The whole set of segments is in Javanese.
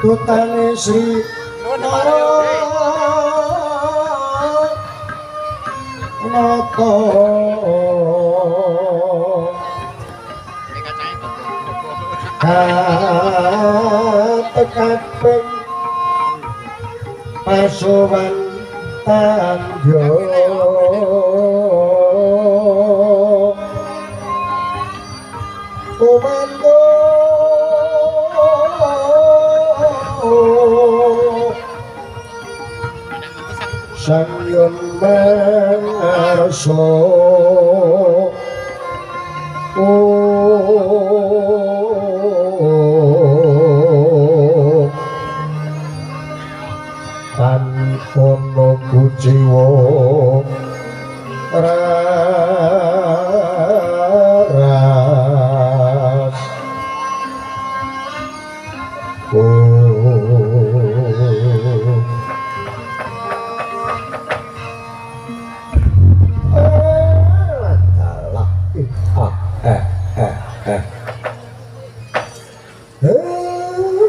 Tutane Sri Nata Tekaping Pasuwan Tanjo Komando Sangyon Mangarso Tanpono kuciwo raras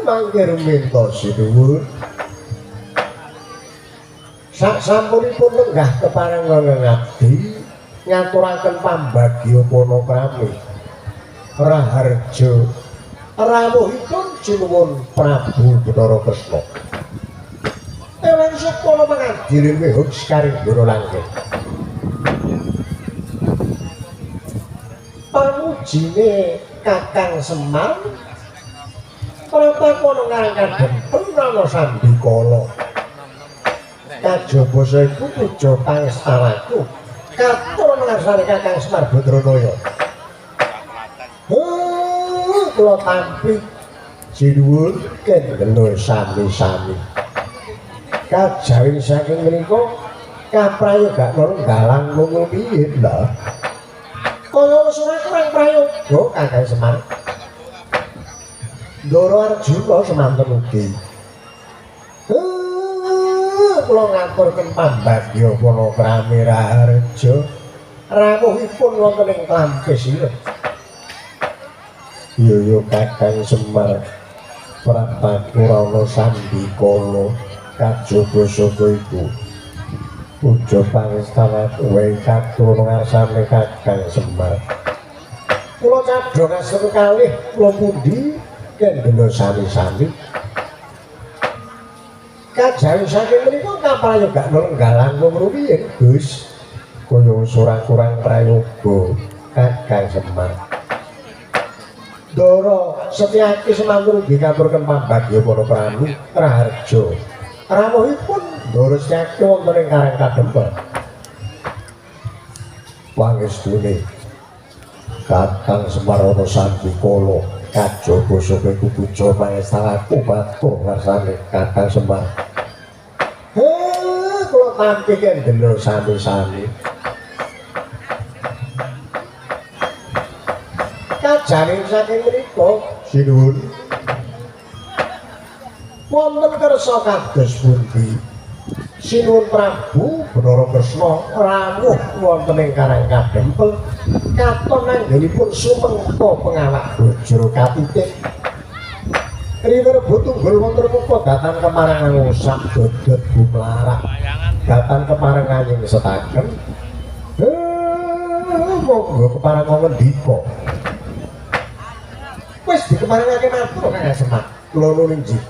mangkir minta sinuwun sasampunipun lenggah keparengan ngabdi ngaturaken pambagya panakrami raharja rawuhipun sinuwun Prabu Bathara Kresna ewen supana mangandiri mihut sekaring Ndara Langit pamujine Kakang Semar Pratakana nganggadhen Purnama Sandikala kajaba saiku puja pangestanaku katon ngarsane Kakang Semar Badranaya kula tampi sinuwun kendelo sami-sami kajawi saking menika kaprayogakna galang mung piye lho kaya wis ora kurang prayoga Kakang Semar Ndara Arjuna semanten ugi kula ngaturaken pambagya panakrami raharja rawuhipun wonten ing Klampis iya Kakang Semar Pratakana Sandikala kajaba saka iku puja pangestanaku wae katon ngarsane Kakang Semar kula cadhong asring kalih kula pundi kendelo sami-sami kajawi saking menika kaprayogakna lenggalan mung rumiyin Gus kaya wis ora kurang prayoga Kakang Semar Ndara Setyaki semanten ugi ngaturaken pambagya panakrami raharja rawuhipun Ndara Setyaki wonten ing Karang Kadempel pangestune Kakang Semar Sandikala kajaba saka iku puja pangestanaku matur ngarsane Kakang Semar kula tampi kendelo sami-sami kajaring saking menika sinuwun wonten kersa kados pundi sinuwun Prabu Bathara Kresna rawuh wonten ing Karang Kadempel katon anggenipun sumengta pengawak Bajra Katitik riwerba tunggul wonten muka datan kemarangan ngosak dodot bumlarak datan kemarangan ing setaken monggo keparengan ngendika wis dikemarengake matur Kakang Semar kula nuwun inggih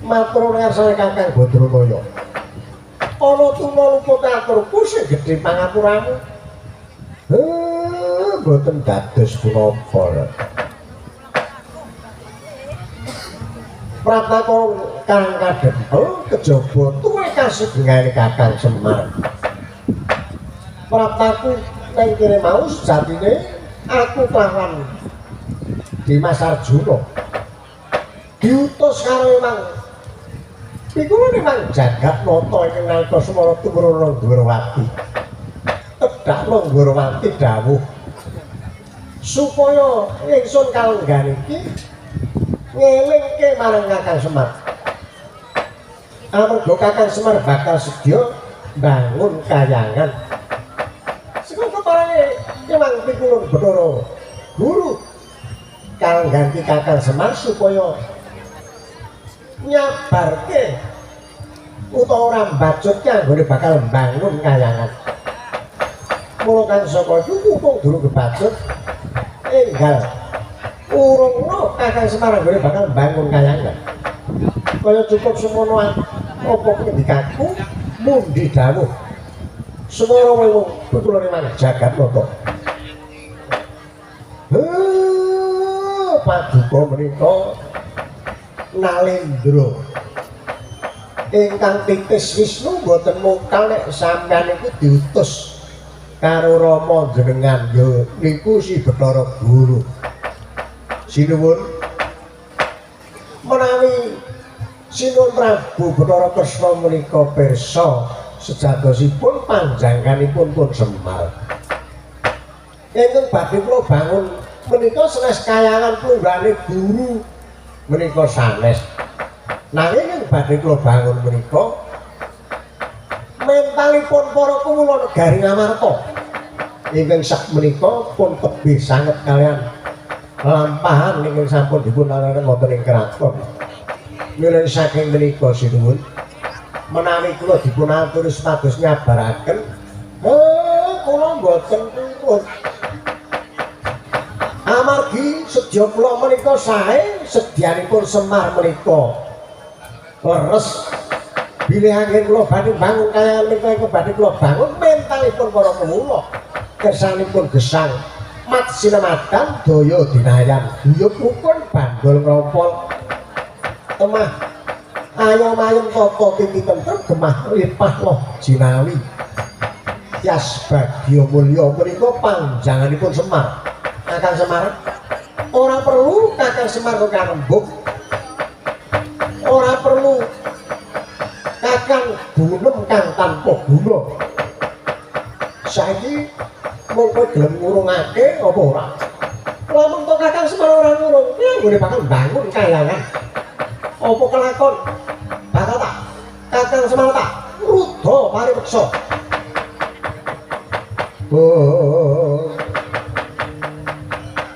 matur ngarsane Kakang Badranaya ana tumuluput aturku sing gedhe pangapuramu mboten dados punapa Pratakana Karang Kadempel kejaba tuwe kasugengane Kakang Semar Prataku ning kene mau sejatine aku kelawan Dimas Arjuna diutus karo Emang pikulun Emang Jagatnata ing nalika Semana tumurun Ndwarawati tedhakno Ndwarawati dawuh supaya ingsun kalenggan iki ngelingke marang Kakang Semar amarga Kakang Semar bakal sedya bangun kayangan sing keparane Emang pikulun Bathara Guru kang ganti Kakang Semar supaya nyabarke utawa ora mbajut kanggone bakal mbangun kayangan. Mula kang saka iku mumpung durung kebacut enggal urungno Kakang Semar anggone bakal mbangun kayangan. Kaya cukup semono apa ngendikaku mundi dawuh Semara wewu pitulune maneh jagat nata. Paduka menika Nalendra ingkang titis Wisnu boten mungkal nek sampeyan iku diutus karo Rama jenengan ya niku si Bathara Guru. Sinuwun menawi Sinuwun Prabu Bathara Kresna menika pirsa sejatosipun panjangkanipun pun Semar. Ingkang badhe kula bangun menika sanes kayangan plunggane guru menika sanes. Nanging ing badhe kula bangun menika mentalipun para kawula negari Ngamarta ingkang sak menika pun tebih sanget kalian lampahan ingkang sampun dipun anakaken wonten ing kraton. Milih saking menika sinuwun menawi kula dipun aturi supados nyabaraken kula mboten purun. Amargi sedya kula menika sae sedyanipun Semar menika leres bilih angin kula badhe bangun kaya menika badhe kula bangun mentalipun para kawula kersanipun gesang mat sinamatan daya dinayan guyub rukun bandul ngrompol temah ayom-ayom tata titi tentrem gemah lipah loh jinawi Yas Bagya Mulya menika panjanganipun Semar. Kakang Semar ora perlu Kakang Semar kok rembug, ora perlu Kakang gunem kang tanpa guna. Saiki mung kowe gelem ngurungake apa ora? Lamun to Kakang Semar ora ngurung, ya nggone bakal bangun kayangan. Apa kelakon? Bakal tak Kakang Semar tak rudha paripeksa. Oh,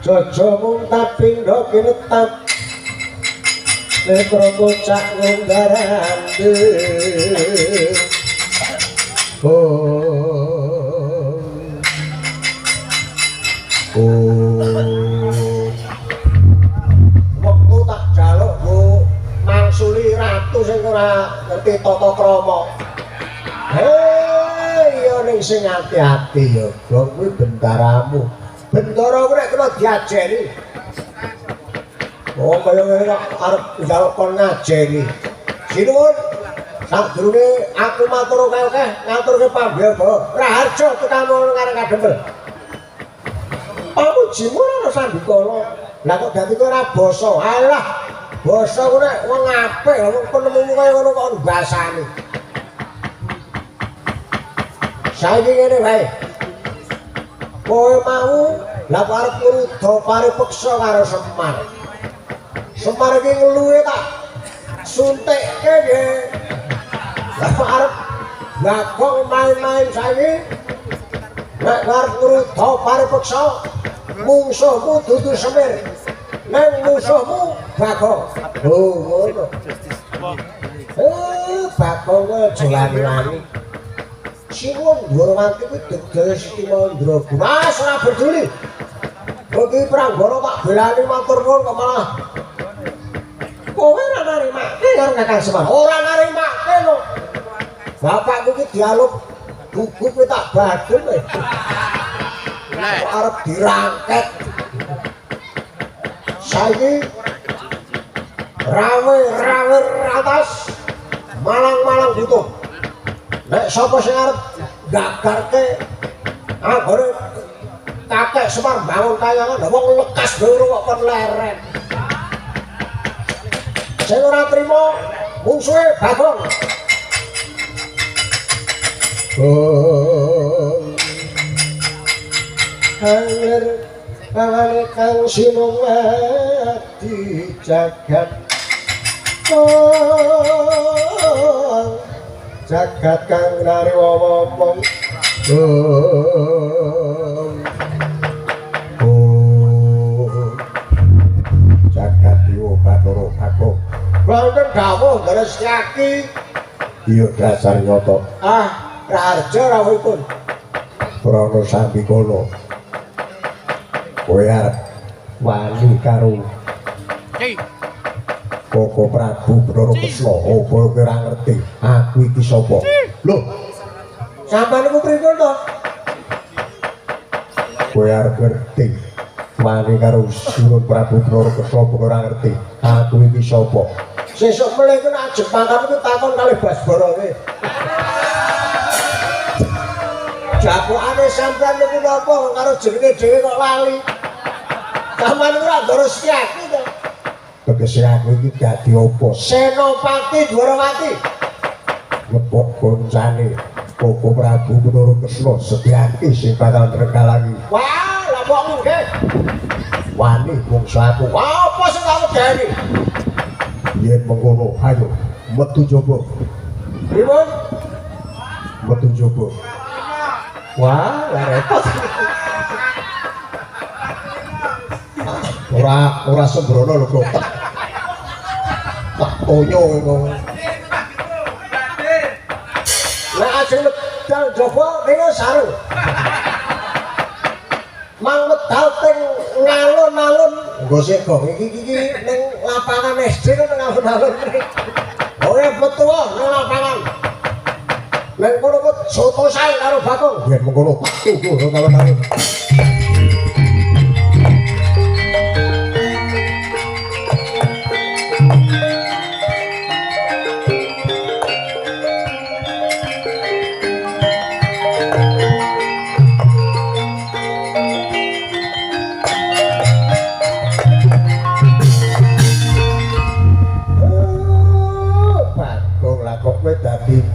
Jojo mung tapindha kinetap nekro kocak ngunggarande. Wektu tak jaluk ku mangsuli ratu sing ora ngerti tata krama. Ya ning sing ati-ati ya, Gong kuwi bendaramu. Bendara kuwi nek kena diajeni. Oh kaya ngene kok arep njaluk kon ngajeni. Sinuwun sadurunge aku matur akeh ngaturke pambeba. Raharja tekamu ngarep kadempel. Pamujimu ora sandikala. Lah kok dadi kowe ora basa. Alah, basa kuwi nek wong apik wong penemumu kaya ngono kok mbasani. Saiki ngene wae. Kowe mau lah arep ngrudha paripeksa karo Semar. Semar iki ngluwe tak suntikke nggih. Lah arep ngagong main-main saiki. Nek arep ngrudha paripeksa mungsuhmu dudu Semir. Nek musuhmu Bagong. Oh ngono. Bagong aja lani-lani. Sinuwun Ndrawati kuwi degel Siti Mandra. Mas ora peduli. Iki Pranggara tak belani matur nuwun kok malah kowe ora narimake karo Kakang Semar. Ora narimake lho. Bapakku iki dialog gugup tak badhe. Kok arep dirangket. Saiki rawe atas malang-malang butuh. Nek sapa sing arep gagarke anggone kakek Semar bangun kayangan wong lekas dhewe kok kon leren. Sing ora trima mungsuhe Bagong. Angler kawane kang sinumati jagat. Jagat kang nari wawomong jagat Dewa Bathara Bagong Wonten dawuh deres Kyaki. Iya dasar nyoto. Raharja rawuhipun. Prana Sambikala. Kowe arep wani karo Koko Prabu Bathara Kresna. Apa kowe ora ngerti? Aku iki sapa? Lho. Sampeyan niku pripun to? Kowe arep ngerti. Wani karo Sunan Prabu Bathara Kresna apa ora ngerti? Aku iki sapa? Sesuk mulai ku nak Jepang ku takon kalih Basbara kowe. Jakokane sampeyan niku napa karo jenenge dhewe kok lali. Sampeyan ora ndoro Kyaki to. Tegese aku iki dadi apa? Senopati Dwarawati. Lepok koncane Koko Prabu Bathara Kresna Setyaki sing bakal nregalangi. Wah, lha kok nggih. Wani bangsa aku. Apa sing tak wedeni? Yen mengkono, ayo metu jaba. Pripun? Metu jaba. Wah, repot. Ora sembrono lho kok. Tak toyo ngono. Lah ajeng medal jaba ning sarung. Mang medal teng ngalun-alun. Nggo sik kok iki ning lapangan SD nang alun-alun. Ora metu nang lapangan. Nek kono kok soto sae karo Bakung. Yen mengkono tuku karo alun-alun.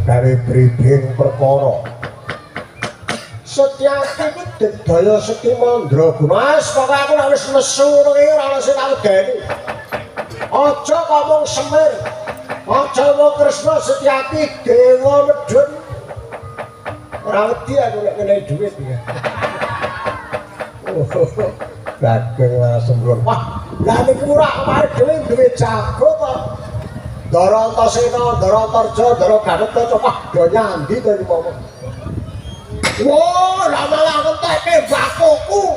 Gawe bribing perkara Setyaki ku didaya Sekti Mandraguna. Pokoke aku nek wis nesu ngono iki ora ono sing tak wedeni. Aja ngomong Semir, aja ngomong Kresna Setyaki Dewa Medun. Ora wedi aku nek ngene dhuwit ya. Bagong lah sembrono. Wah, lah niku ora kemarin dhewe duwe jago to. Ndara Antasena, Ndara Antarja, Ndara Garuda coba do nyandi to iki momong. Wah, lah malah ngentekke bakoku.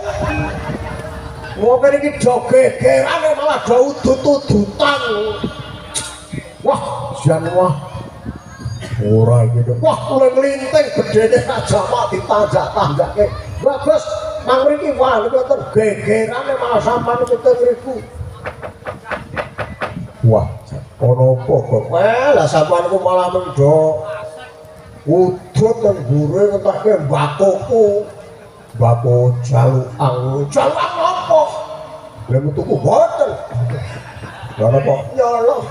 Wong kene iki do gegerane malah do udut-udutan. Wah, jan wah. Ora iki to. Wah, kula nglinting bedene aja mak ditanjak-tanjakke. Bagus, mang mriki wah niku ten gegerane malah sampean kete ribu. Wah, ono apa kok? Lah sampean ku malah mendo udut nang gure ngetake bakoku. Bako jaluang. Jaluang apa? Lah metuku boten. Lah apa? Nyolong.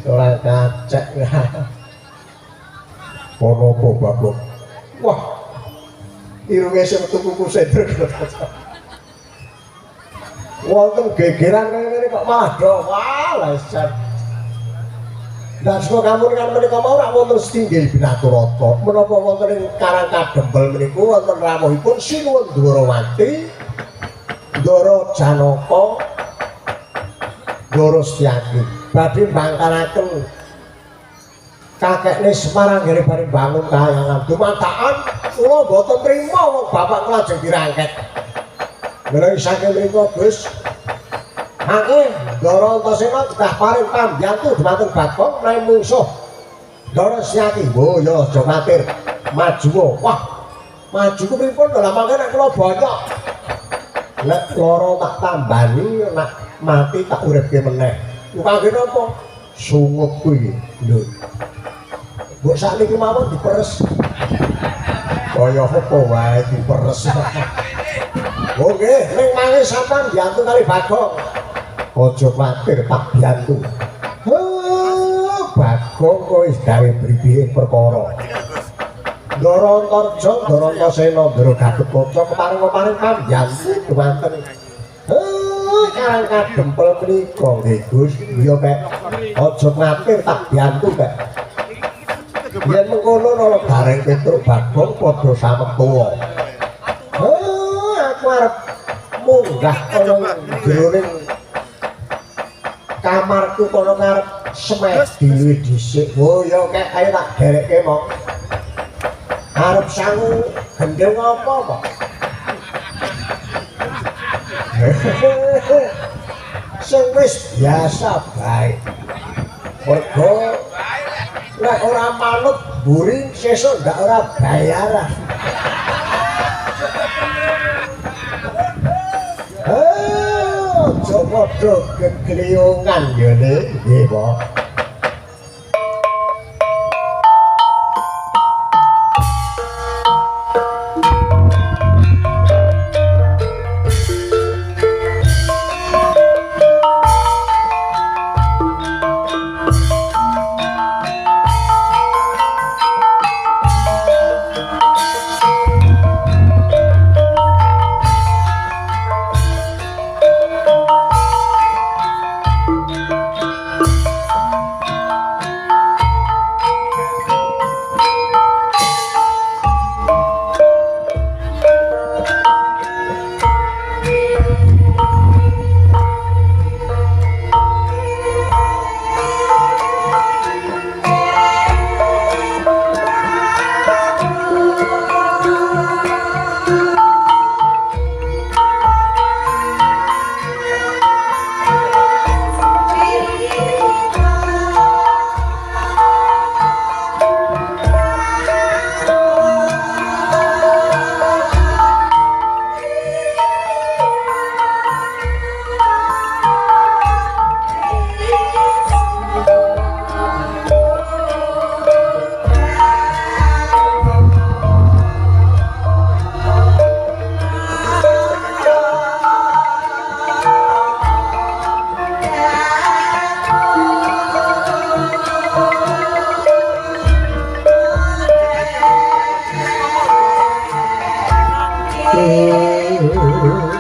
Ora kacek. Ono apa bakok? Wah. Irunge sing metuku ku sendrek. Wonten gegeran ngene kok malah do. Wah, leset. Dan semua kamu kan menika mau rak wonten setinggil Binaturata. Menapa wonten ing Karang Kadempel meniku wonten rawuhipun Sinuwun Dwarawati, Ndara Janaka, Ndara Setyaki. Badhe mbangkalaken kakekne Semarang nggih bari bangun kahyangan. Dumadakan kula boten trima wong bapak lajeng dirangket. Menawi saking mriku Gus mangke Ndara Antasena kedah paring pambiyantu dhumateng Bagong menawi mungsuh Ndara Setyaki. Oh ya aja matir. Maju. Wah, maju ku pripun lha mangke nek kula bonyok. Nek lara tak tambani, nek mati tak uripke meneh. Ku kangge napa? Sungut kuwi lho. Mbok sakniki mawon diperes. Kaya apa wae diperes. Oh nggih, ning mangke sampean biyantu kali Bagong. Aja kuwatir tak biyantu. Bagong kowe wis gawe bribih perkara. Ndara Antarja, Ndara Antasena, Ndara Garuda keparing-paring pambiyantu dhumateng Karang Kadempel menika nggih Gus. Iya Pak. Aja kuwatir tak biyantu Pak. Yen mengkono ana bareng Petruk Bagong padha sametua. Aku arep munggah ana jroning kamarku kono ngarep semek dhewe dhisik. Oh ya kek ayo tak derekke mok. Arep sangu gendeng apa kok? Sing wis biasa bae. Mergo nek ora manut mburi sesuk ndak ora bayaran. Aja padha kegliyongan ngene nggih, Pak. Oh